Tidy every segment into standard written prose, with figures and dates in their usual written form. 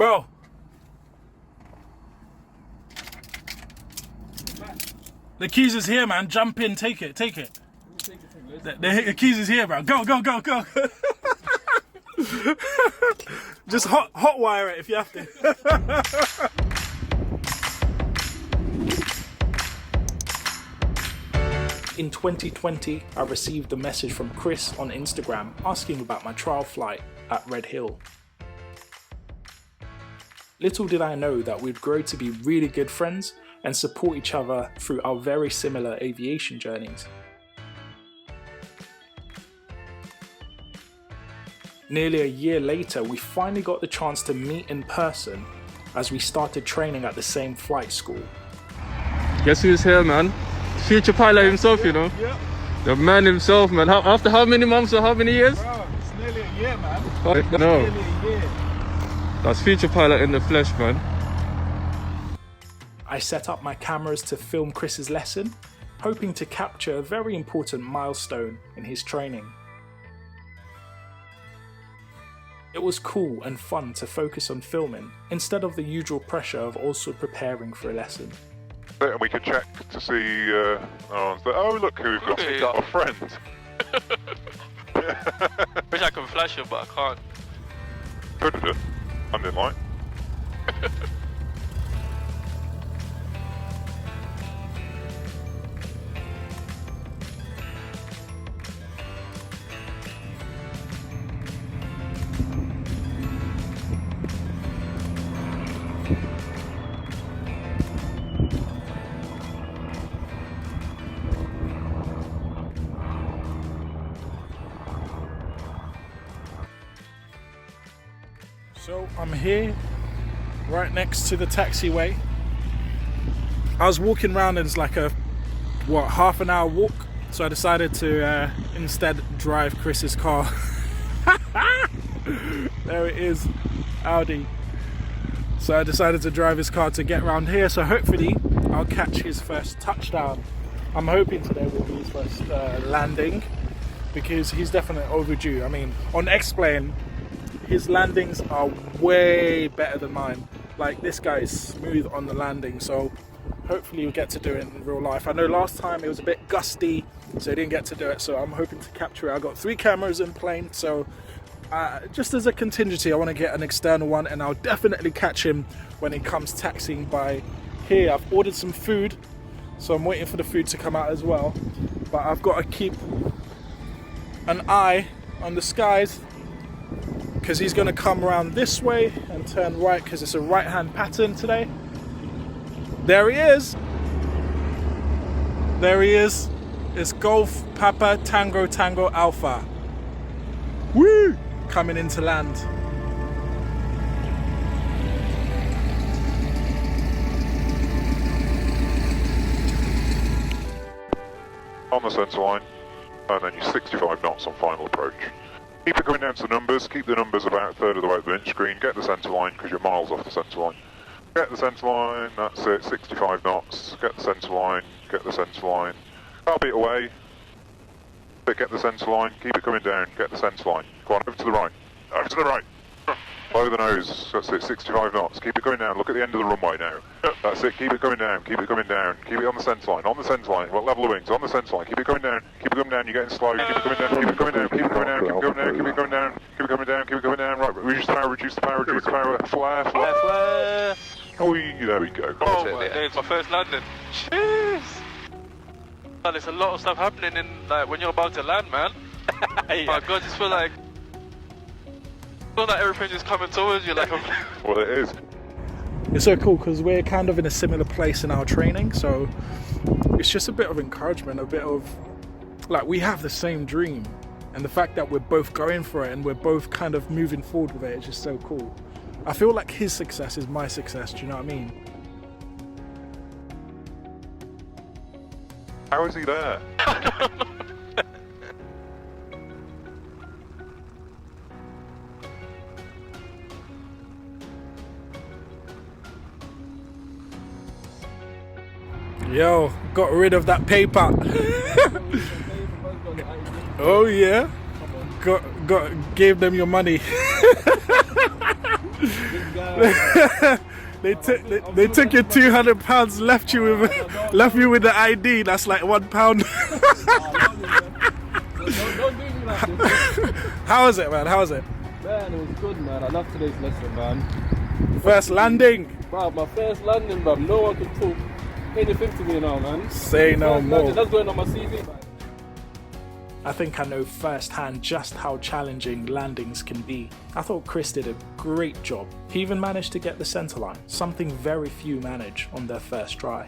Bro. The keys is here, man. Jump in, take it. The keys is here, bro. Go. Just hot wire it if you have to. In 2020, I received a message from Chris on Instagram asking about my trial flight at Red Hill. Little did I know that we'd grow to be really good friends and support each other through our very similar aviation journeys. Nearly a year later, we finally got the chance to meet in person as we started training at the same flight school. Guess who's here, man? Future pilot himself, you know? Yeah. The man himself, man. After how many months or how many years? Bro, it's nearly a year, man. No. Nearly a year. That's future pilot in the flesh, man. I set up my cameras to film Chris's lesson, hoping to capture a very important milestone in his training. It was cool and fun to focus on filming, instead of the usual pressure of also preparing for a lesson. And we can check to see, oh look who we've got, Hey. our friend. Wish I could flash it, but I can't. Could have done. I didn't like. So I'm here, right next to the taxiway. I was walking around and it's like a, half an hour walk. So I decided to instead drive Chris's car. There it is, Audi. So I decided to drive his car to get around here. So hopefully I'll catch his first touchdown. I'm hoping today will be his first landing, because he's definitely overdue. I mean, on X-Plane, his landings are way better than mine. Like, this guy is smooth on the landing, so hopefully you'll get to do it in real life. I know last time it was a bit gusty, so he didn't get to do it, so I'm hoping to capture it. I've got 3 cameras in plane, so just as a contingency, I want to get an external one, and I'll definitely catch him when he comes taxiing by here. I've ordered some food, so I'm waiting for the food to come out as well. But I've got to keep an eye on the skies, because he's going to come around this way and turn right, because it's a right-hand pattern today. There he is. There he is. It's Golf Papa Tango Tango Alpha. Woo! Coming into land. On the centre line, and then you're 65 knots on final approach. Keep it going down to the numbers, keep the numbers about a third of the way up the inch screen, get the centre line because you're miles off the centre line. Get the centre line, that's it, 65 knots, get the centre line, I'll be away. Get the centre line, keep it coming down, get the centre line. Go on, over to the right, Blow the nose, that's it, 65 knots, keep it going down, look at the end of the runway now. That's it, keep it coming down, keep it on the centre line, what level of wings, on the centre line, keep it going down, you're getting slow, keep it coming down, right, reduce the power, flare. Oh, there we go. Oh my days, my first landing. Jeez. Man, there's a lot of stuff happening in, like, when you're about to land, man. Yeah. My God, I just feel like everything is coming towards you, like. Well, it is. It's so cool because we're kind of in a similar place in our training, so it's just a bit of encouragement, a bit of, like, we have the same dream, and the fact that we're both going for it and we're both kind of moving forward with it is just so cool. I feel like his success is my success, do you know what I mean? How is he there? Yo, got rid of that paper. Oh yeah, gave them your money. They took your £200, left you with the ID. That's like £1. Don't do me like this. How was it, man? How was it? Man, it was good, man. I love today's lesson, man. First landing. Bro, my first landing, bro. No one can talk anything to me now, man. Say no First more. landing, that's going on my CV, man. I think I know firsthand just how challenging landings can be. I thought Chris did a great job. He even managed to get the centerline, something very few manage on their first try.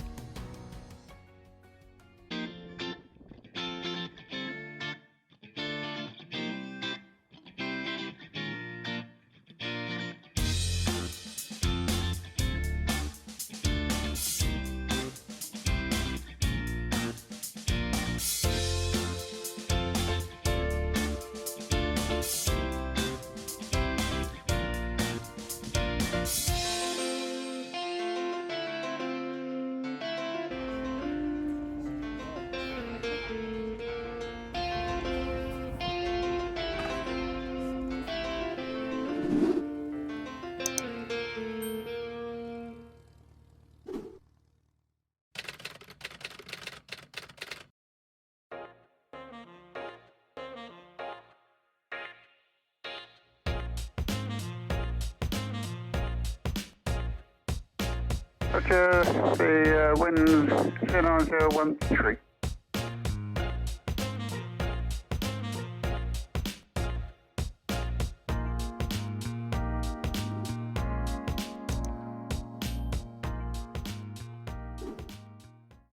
Roger, the wind's 09013.